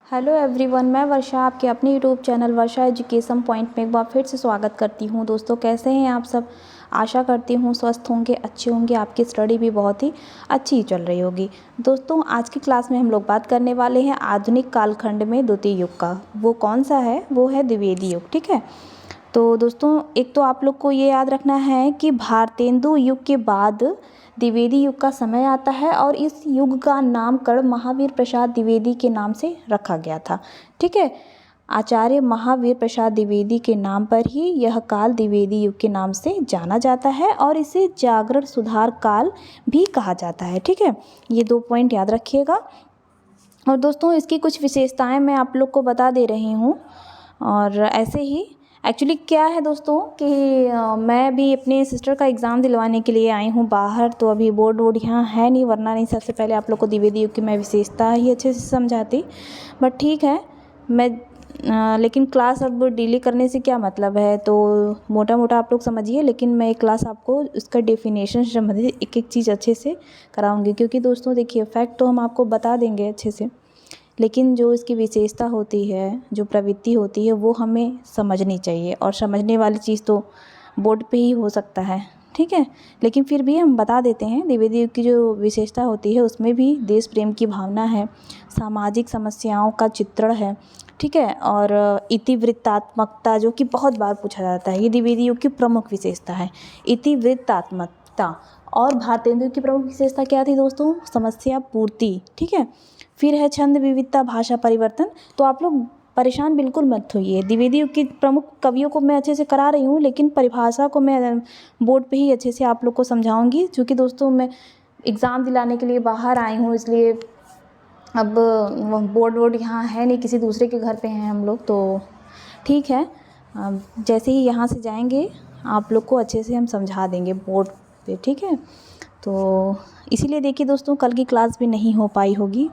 Hello everyone, मैं वर्षा आपके अपने यूट्यूब चैनल वर्षा एजुकेशन पॉइंट में एक बार फिर से स्वागत करती हूं। दोस्तों, कैसे हैं आप सब? आशा करती हूं स्वस्थ होंगे, अच्छे होंगे, आपकी स्टडी भी बहुत ही अच्छी चल रही होगी। दोस्तों, आज की क्लास में हम लोग बात करने वाले हैं आधुनिक कालखंड में द्वितीय युग का। वो कौन सा है? वो है द्विवेदी युग। ठीक है। तो दोस्तों, एक तो आप लोग को ये याद रखना है कि भारतेंदु युग के बाद द्विवेदी युग का समय आता है और इस युग का नामकरण महावीर प्रसाद द्विवेदी के नाम से रखा गया था। ठीक है। आचार्य महावीर प्रसाद द्विवेदी के नाम पर ही यह काल द्विवेदी युग के नाम से जाना जाता है और इसे जागरण सुधार काल भी कहा जाता है। ठीक है। ये 2 पॉइंट याद रखिएगा। और दोस्तों, इसकी कुछ विशेषताएं मैं आप लोग को बता दे रही हूँ। और ऐसे ही एक्चुअली क्या है दोस्तों कि मैं भी अपने सिस्टर का एग्ज़ाम दिलवाने के लिए आई हूँ बाहर, तो अभी बोर्ड वोर्ड यहाँ है नहीं, वरना नहीं सबसे पहले आप लोग को द्विवेदी युग की मैं विशेषता ही अच्छे से समझाती। बट ठीक है, मैं लेकिन क्लास अब डिले करने से क्या मतलब है, तो मोटा मोटा आप लोग समझिए, लेकिन मैं एक क्लास आपको इसका डेफिनेशन से संबंधित एक एक चीज़ अच्छे से कराऊंगी। क्योंकि दोस्तों देखिए, फैक्ट तो हम आपको बता देंगे अच्छे से, लेकिन जो इसकी विशेषता होती है, जो प्रवृत्ति होती है, वो हमें समझनी चाहिए। और समझने वाली चीज़ तो बोर्ड पे ही हो सकता है। ठीक है। लेकिन फिर भी हम बता देते हैं, द्विवेदी युग की जो विशेषता होती है उसमें भी देश प्रेम की भावना है, सामाजिक समस्याओं का चित्रण है। ठीक है। और इतिवृत्तात्मकता, जो कि बहुत बार पूछा जाता है, ये द्विवेदी युग की प्रमुख विशेषता है, इतिवृत्तात्मकता। और भारतेंदु की प्रमुख विशेषता क्या थी दोस्तों? समस्या पूर्ति। ठीक है। फिर है छंद विविधता, भाषा परिवर्तन। तो आप लोग परेशान बिल्कुल मत होइए, द्विवेदी युग के प्रमुख कवियों को मैं अच्छे से करा रही हूँ, लेकिन परिभाषा को मैं बोर्ड पे ही अच्छे से आप लोग को समझाऊंगी। क्योंकि दोस्तों, मैं एग्ज़ाम दिलाने के लिए बाहर आई हूँ, इसलिए अब बोर्ड वोर्ड यहाँ है नहीं, किसी दूसरे के घर पे हैं हम लोग। तो ठीक है, जैसे ही यहाँ से जाएंगे आप लोग को अच्छे से हम समझा देंगे बोर्ड पे। ठीक है। तो इसीलिए देखिए दोस्तों, कल की क्लास भी नहीं हो पाई होगी।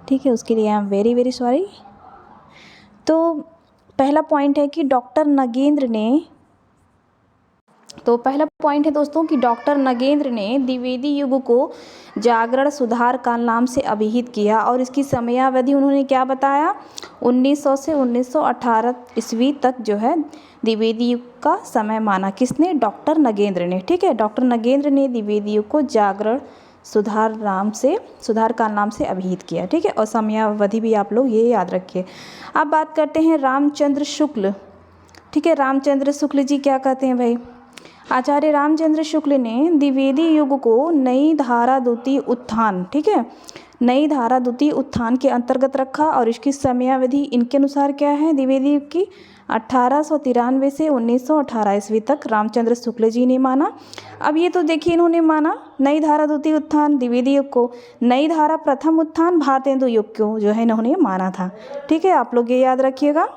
ठीक है। उसके लिए I am very very sorry. तो पहला पॉइंट है कि डॉक्टर नगेंद्र ने द्विवेदी युग को जागरण सुधार काल नाम से अभिहित किया। और इसकी समयावधि उन्होंने क्या बताया? 1900 से 1918 ईस्वी तक जो है द्विवेदी युग का समय माना। किसने? डॉक्टर नगेंद्र ने। ठीक है। डॉक्टर नगेंद्र ने द्विवेदी युग को जागरण सुधार काल नाम से अभिहित किया। ठीक है। और समयावधि भी आप लोग ये याद रखिए। अब बात करते हैं रामचंद्र शुक्ल। ठीक है। रामचंद्र शुक्ल जी क्या कहते हैं भाई? आचार्य रामचंद्र शुक्ल ने द्विवेदी युग को नई धारा द्वितीय उत्थान, ठीक है, नई धारा द्वितीय उत्थान के अंतर्गत रखा। और इसकी समयावधि इनके अनुसार क्या है द्विवेदी युग की? 1893 से 1918 ईस्वी तक रामचंद्र शुक्ल जी ने माना। अब ये तो देखिए, इन्होंने माना नई धारा द्वितीय उत्थान द्विवेदी युग को, नई धारा प्रथम उत्थान भारतेंदु युग को जो है इन्होंने माना था। ठीक है। आप लोग ये याद रखिएगा।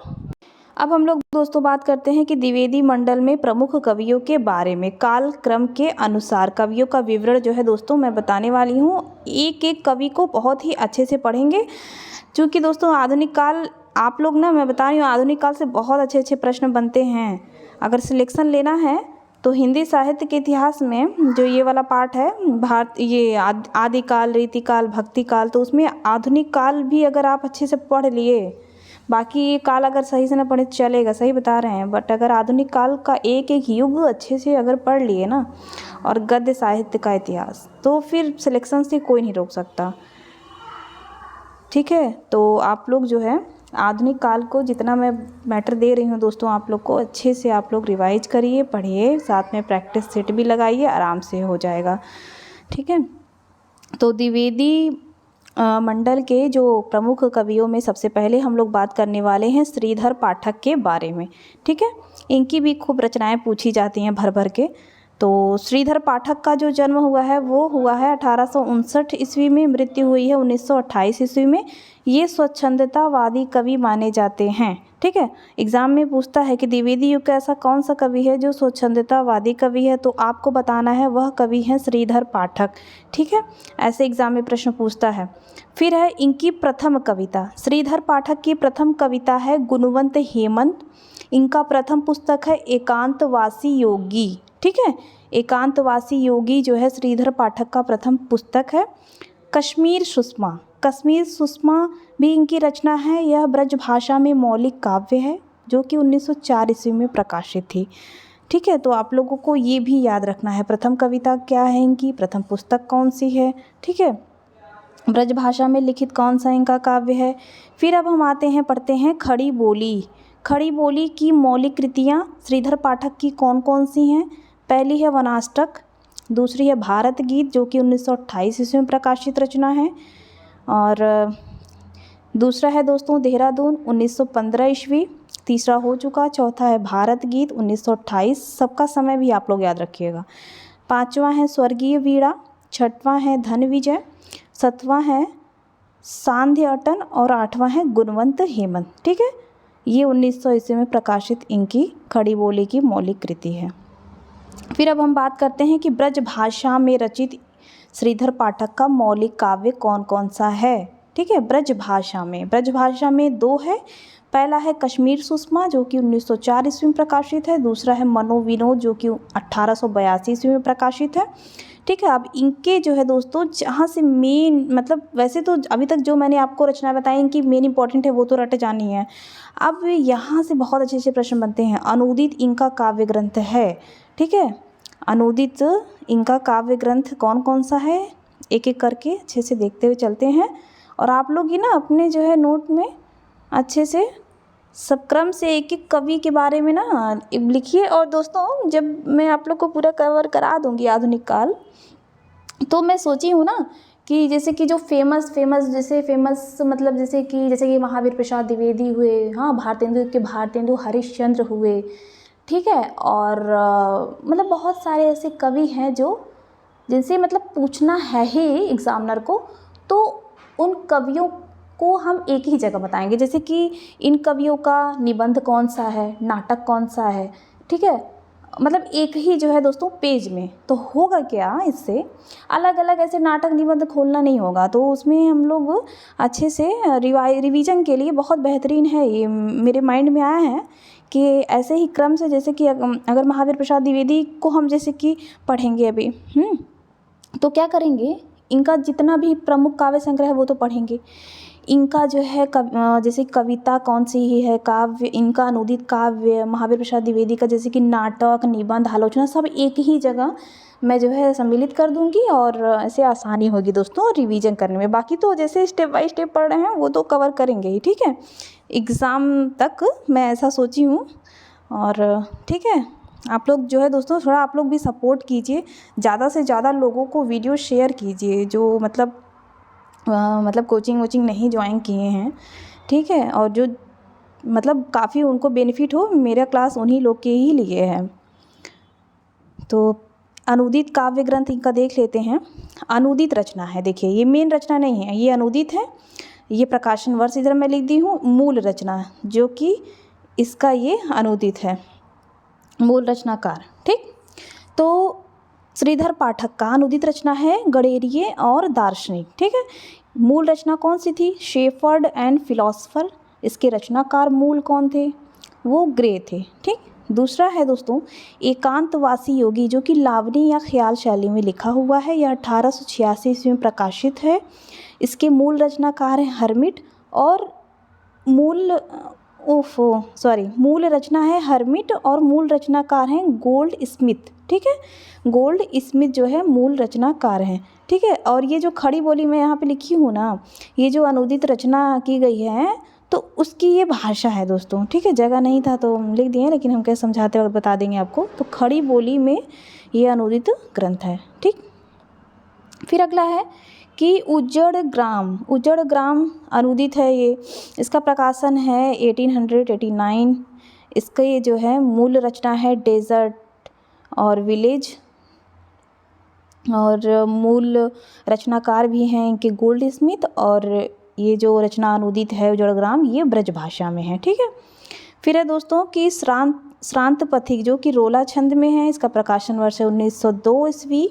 अब हम लोग दोस्तों बात करते हैं कि द्विवेदी मंडल में प्रमुख कवियों के बारे में। काल क्रम के अनुसार कवियों का विवरण जो है दोस्तों मैं बताने वाली हूँ। एक एक कवि को बहुत ही अच्छे से पढ़ेंगे, क्योंकि दोस्तों आधुनिक काल आप लोग ना, मैं बता रही हूँ, आधुनिक काल से बहुत अच्छे अच्छे प्रश्न बनते हैं। अगर सिलेक्शन लेना है तो हिंदी साहित्य के इतिहास में जो ये वाला पार्ट है, ये आदिकाल, रीतिकाल, भक्तिकाल, तो उसमें आधुनिक काल भी अगर आप अच्छे से पढ़ लिए, बाकी ये काल अगर सही से ना पढ़े चलेगा, सही बता रहे हैं, बट अगर आधुनिक काल का एक एक युग अच्छे से अगर पढ़ लिए ना, और गद्य साहित्य का इतिहास, तो फिर सिलेक्शन से कोई नहीं रोक सकता। ठीक है। तो आप लोग जो है आधुनिक काल को जितना मैं मैटर दे रही हूँ दोस्तों, आप लोग को अच्छे से आप लोग रिवाइज करिए, पढ़िए, साथ में प्रैक्टिस सेट भी लगाइए, आराम से हो जाएगा। ठीक है। तो द्विवेदी मंडल के जो प्रमुख कवियों में सबसे पहले हम लोग बात करने वाले हैं श्रीधर पाठक के बारे में। ठीक है। इनकी भी खूब रचनाएं पूछी जाती हैं भर भर के। तो श्रीधर पाठक का जो जन्म हुआ है वो हुआ है 1859 ईस्वी में, मृत्यु हुई है 1928 ईस्वी में। ये स्वच्छंदतावादी कवि माने जाते हैं। ठीक है। एग्जाम में पूछता है कि द्विवेदी युग का ऐसा कौन सा कवि है जो स्वच्छंदतावादी कवि है, तो आपको बताना है वह कवि है श्रीधर पाठक। ठीक है। ऐसे एग्जाम में प्रश्न पूछता है। फिर है इनकी प्रथम कविता। श्रीधर पाठक की प्रथम कविता है गुणवंत हेमंत। इनका प्रथम पुस्तक है एकांतवासी योगी। ठीक है। एकांतवासी योगी जो है श्रीधर पाठक का प्रथम पुस्तक है। कश्मीर सुषमा भी इनकी रचना है, यह ब्रज भाषा में मौलिक काव्य है जो कि 1904 ईस्वी में प्रकाशित थी। ठीक है, तो आप लोगों को ये भी याद रखना है प्रथम कविता क्या है इनकी, प्रथम पुस्तक कौन सी है। ठीक है, ब्रज भाषा में लिखित कौन सा इनका काव्य है। फिर अब हम आते हैं, पढ़ते हैं खड़ी बोली। खड़ी बोली की मौलिक कृतियाँ श्रीधर पाठक की कौन कौन सी हैं। पहली है वनाष्टक, दूसरी है भारत गीत जो कि 1928 ईस्वी में प्रकाशित रचना है, और दूसरा है दोस्तों देहरादून 1915 ईस्वी, तीसरा हो चुका, चौथा है भारत गीत 1928, सबका समय भी आप लोग याद रखिएगा। पांचवा है स्वर्गीय वीणा, छठवां है धन विजय, सातवां है सांध्य अटन और आठवां है गुणवंत हेमंत। ठीक है, ये 1900 ईस्वी में प्रकाशित इनकी खड़ी बोली की मौलिक कृति है। फिर अब हम बात करते हैं कि ब्रज भाषा में रचित श्रीधर पाठक का मौलिक काव्य कौन कौन सा है। ठीक है, ब्रज भाषा में दो है। पहला है कश्मीर सुषमा जो कि 1904 ईस्वी में प्रकाशित है, दूसरा है मनोविनोद जो कि 1882 ईस्वी में प्रकाशित है। ठीक है, अब इनके जो है दोस्तों जहाँ से मेन मतलब वैसे तो अभी तक जो मैंने आपको रचना बताई इनकी मेन इंपॉर्टेंट है वो तो रट जानी है। अब यहाँ से बहुत अच्छे अच्छे प्रश्न बनते हैं। अनुदित इनका काव्य ग्रंथ है। ठीक है, अनुदित इनका काव्य ग्रंथ कौन कौन सा है, एक एक करके अच्छे से देखते हुए चलते हैं। और आप लोग ही ना अपने जो है नोट में अच्छे से सब क्रम से एक एक कवि के बारे में ना लिखिए। और दोस्तों जब मैं आप लोग को पूरा कवर करा दूंगी आधुनिक काल, तो मैं सोची हूँ ना कि जैसे कि जो फेमस मतलब जैसे कि महावीर प्रसाद द्विवेदी हुए, हाँ भारतेंदु हरिश्चंद्र हुए। ठीक है, और मतलब बहुत सारे ऐसे कवि हैं जो जिनसे मतलब पूछना है ही एग्जामिनर को, तो उन कवियों को हम एक ही जगह बताएंगे। जैसे कि इन कवियों का निबंध कौन सा है, नाटक कौन सा है। ठीक है, मतलब एक ही जो है दोस्तों पेज में। तो होगा क्या, इससे अलग अलग ऐसे नाटक निबंध खोलना नहीं होगा, तो उसमें हम लोग अच्छे से रिवीजन के लिए बहुत बेहतरीन है। ये मेरे माइंड में आया है कि ऐसे ही क्रम से, जैसे कि अगर महावीर प्रसाद द्विवेदी को हम जैसे कि पढ़ेंगे अभी, तो क्या करेंगे, इनका जितना भी प्रमुख काव्य संग्रह है वो तो पढ़ेंगे। इनका जो है जैसे कविता कौन सी ही है, काव्य इनका अनुदित काव्य, महावीर प्रसाद द्विवेदी का जैसे कि नाटक, निबंध, आलोचना सब एक ही जगह मैं जो है सम्मिलित कर दूंगी, और ऐसे आसानी होगी दोस्तों रिवीजन करने में। बाकी तो जैसे स्टेप बाय स्टेप पढ़ रहे हैं वो तो कवर करेंगे ही। ठीक है, एग्ज़ाम तक मैं ऐसा सोची हूँ। और ठीक है, आप लोग जो है दोस्तों थोड़ा आप लोग भी सपोर्ट कीजिए, ज़्यादा से ज़्यादा लोगों को वीडियो शेयर कीजिए जो मतलब कोचिंग वोचिंग नहीं ज्वाइन किए हैं। ठीक है, और जो मतलब काफ़ी उनको बेनिफिट हो, मेरा क्लास उन्हीं लोग के ही लिए है। तो अनुदित काव्य ग्रंथ इनका देख लेते हैं। अनुदित रचना है, देखिए ये मेन रचना नहीं है, ये अनुदित है। ये प्रकाशन वर्ष इधर मैं लिख दी हूँ, मूल रचना जो कि इसका ये अनुदित है, मूल रचनाकार। ठीक, तो श्रीधर पाठक का अनुदित रचना है गणेरिये और दार्शनिक। ठीक है, मूल रचना कौन सी थी, शेफर्ड एंड फिलोसफर। इसके रचनाकार मूल कौन थे, वो ग्रे थे। ठीक, दूसरा है दोस्तों एकांतवासी योगी जो कि लावनी या ख्याल शैली में लिखा हुआ है, यह 1886 ईस्वी में प्रकाशित है। इसके मूल रचनाकार हैं हर्मिट, और मूल रचना है हर्मिट और मूल रचनाकार हैं गोल्ड स्मिथ। ठीक है, गोल्ड स्मिथ जो है मूल रचनाकार हैं। ठीक है, और ये जो खड़ी बोली मैं यहाँ पे लिखी हूँ ना, ये जो अनुदित रचना की गई है तो उसकी ये भाषा है दोस्तों। ठीक है, जगह नहीं था तो लिख दिए, लेकिन हम क्या समझाते वक्त बता देंगे आपको। तो खड़ी बोली में ये अनुदित ग्रंथ है। ठीक, फिर अगला है कि उज्जड़ ग्राम अनुदित है ये, इसका प्रकाशन है 1889। इसका ये जो है मूल रचना है डेजर्ट और विलेज, और मूल रचनाकार भी हैं इनके गोल्ड स्मिथ, और ये जो रचना अनुदित है उज्जड़ ग्राम, ये ब्रज भाषा में है। ठीक है, फिर है दोस्तों कि श्रांत पथिक जो कि रोला छंद में है, इसका प्रकाशन वर्ष है 1902 ईस्वी,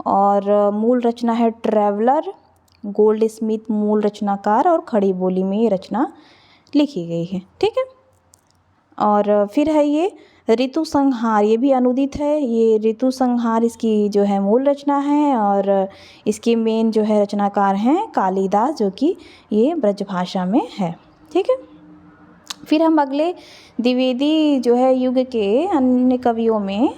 और मूल रचना है ट्रैवलर, गोल्ड स्मिथ मूल रचनाकार, और खड़ी बोली में ये रचना लिखी गई है। ठीक है, और फिर है ये ऋतु संहार ये भी अनुदित है। ये ऋतु संहार इसकी जो है मूल रचना है और इसके मेन जो है रचनाकार हैं कालिदास, जो कि ये ब्रजभाषा में है। ठीक है, फिर हम अगले द्विवेदी जो है युग के अन्य कवियों में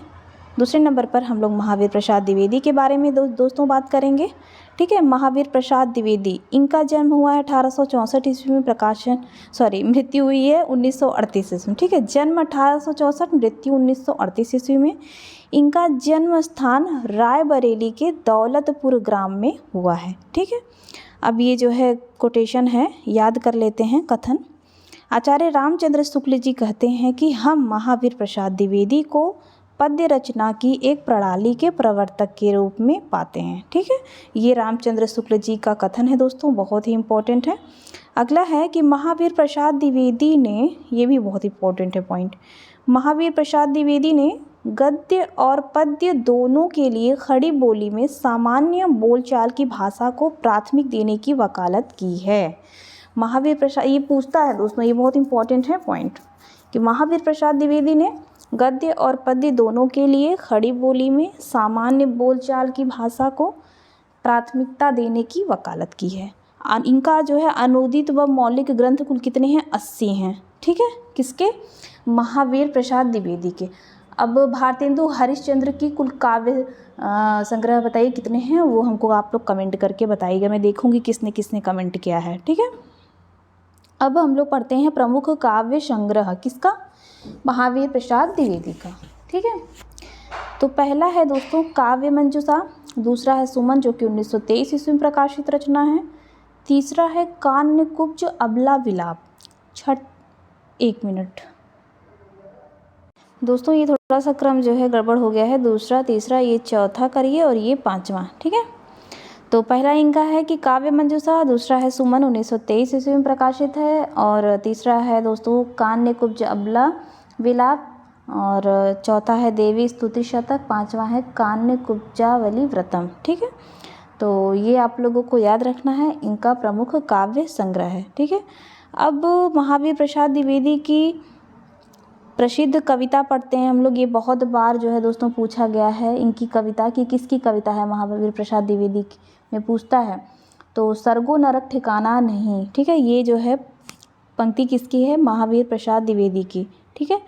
दूसरे नंबर पर हम लोग महावीर प्रसाद द्विवेदी के बारे में दोस्तों बात करेंगे। ठीक है, महावीर प्रसाद द्विवेदी, इनका जन्म हुआ है 1864 ईस्वी में, मृत्यु हुई है 1938 ईस्वी में। ठीक है, जन्म 1864, मृत्यु 1938 ईस्वी में। इनका जन्म स्थान रायबरेली के दौलतपुर ग्राम में हुआ है। ठीक है, अब ये जो है कोटेशन है, याद कर लेते हैं कथन। आचार्य रामचंद्र शुक्ल जी कहते हैं कि हम महावीर प्रसाद द्विवेदी को पद्य रचना की एक प्रणाली के प्रवर्तक के रूप में पाते हैं। ठीक है, ये रामचंद्र शुक्ल जी का कथन है दोस्तों, बहुत ही इम्पोर्टेंट है। अगला है कि महावीर प्रसाद द्विवेदी ने, ये भी बहुत इम्पोर्टेंट है पॉइंट, महावीर प्रसाद द्विवेदी ने गद्य और पद्य दोनों के लिए खड़ी बोली में सामान्य बोलचाल की भाषा को प्राथमिक देने की वकालत की है। महावीर प्रसाद, ये पूछता है दोस्तों, ये बहुत इम्पोर्टेंट है पॉइंट, कि महावीर प्रसाद द्विवेदी ने गद्य और पद्य दोनों के लिए खड़ी बोली में सामान्य बोलचाल की भाषा को प्राथमिकता देने की वकालत की है। इनका जो है अनुदित व मौलिक ग्रंथ कुल कितने हैं? 80 हैं। ठीक है, किसके? महावीर प्रसाद द्विवेदी के। अब भारतेंदु हरिश्चंद्र की कुल काव्य संग्रह बताइए कितने हैं, वो हमको आप लोग कमेंट करके बताइएगा, मैं देखूंगी किसने किसने कमेंट किया है। ठीक है, अब हम लोग पढ़ते हैं प्रमुख काव्य संग्रह, किसका? महावीर प्रसाद द्विवेदी का। ठीक है, तो पहला है दोस्तों काव्य मंजूषा, दूसरा है सुमन जो कि 1923 ईस्वी में प्रकाशित रचना है, तीसरा है कान्यकुब्ज अबला विलाप। एक मिनट दोस्तों, ये थोड़ा सा क्रम जो है गड़बड़ हो गया है, दूसरा तीसरा ये चौथा करिए और ये पांचवा। ठीक है, तो पहला इनका है कि काव्य मंजूषा, दूसरा है सुमन 1923 ईस्वी में प्रकाशित है, और तीसरा है दोस्तों कान्यकुब्ज अबला विलाप, और चौथा है देवी स्तुति शतक, पांचवा है कान्यकुब्जावली व्रतम। ठीक है, तो ये आप लोगों को याद रखना है, इनका प्रमुख काव्य संग्रह है। ठीक है, अब महावीर प्रसाद द्विवेदी की प्रसिद्ध कविता पढ़ते हैं हम लोग। ये बहुत बार जो है दोस्तों पूछा गया है इनकी कविता की, किसकी कविता है महावीर प्रसाद द्विवेदी में पूछता है, तो सरगो नरक ठिकाना नहीं। ठीक है, ये जो है पंक्ति किसकी है? महावीर प्रसाद द्विवेदी की। ठीक है,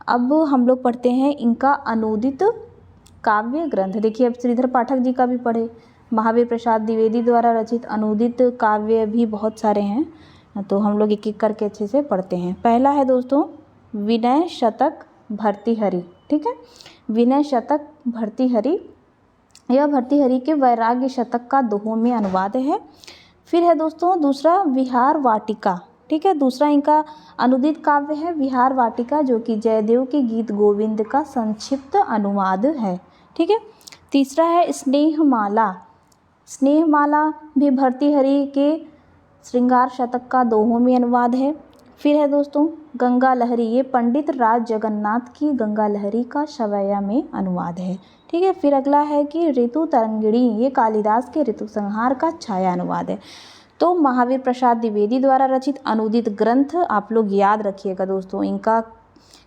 अब हम लोग पढ़ते हैं इनका अनुदित काव्य ग्रंथ। देखिए, अब श्रीधर पाठक जी का भी पढ़े, महावीर प्रसाद द्विवेदी द्वारा रचित अनुदित काव्य भी बहुत सारे हैं, तो हम लोग एक एक करके अच्छे से पढ़ते हैं। पहला है दोस्तों विनय शतक भर्तृहरि। ठीक है, विनय शतक भर्तृहरि, यह भर्तृहरि के वैराग्य शतक का दोहों में अनुवाद है। फिर है दोस्तों दूसरा विहार वाटिका। ठीक है, दूसरा इनका अनुदित काव्य है विहार वाटिका, जो कि जयदेव के गीत गोविंद का संक्षिप्त अनुवाद है। ठीक है, तीसरा है स्नेहमाला। स्नेहमाला भी भर्तृहरि के श्रृंगार शतक का दोहों में अनुवाद है। फिर है दोस्तों गंगा लहरी, ये पंडित राज जगन्नाथ की गंगा लहरी का शवैया में अनुवाद है। ठीक है, फिर अगला है कि ऋतु तरंगिणी, ये कालिदास के ऋतु संहार का छाया अनुवाद है। तो महावीर प्रसाद द्विवेदी द्वारा रचित अनुदित ग्रंथ आप लोग याद रखिएगा दोस्तों। इनका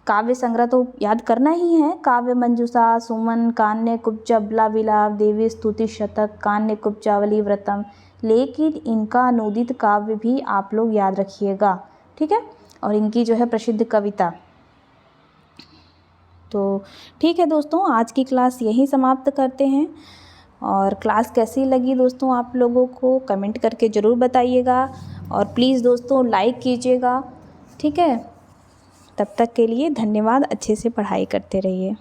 काव्य संग्रह तो याद करना ही है, काव्य मंजूषा, सुमन, कान्यकुब्ज अबला विलाप, देवी स्तुति शतक, कान्यकुब्जावली व्रतम, लेकिन इनका अनुदित काव्य भी आप लोग याद रखिएगा। ठीक है, और इनकी जो है प्रसिद्ध कविता। तो ठीक है दोस्तों, आज की क्लास यहीं समाप्त करते हैं, और क्लास कैसी लगी दोस्तों आप लोगों को कमेंट करके ज़रूर बताइएगा, और प्लीज़ दोस्तों लाइक कीजिएगा। ठीक है, तब तक के लिए धन्यवाद, अच्छे से पढ़ाई करते रहिए।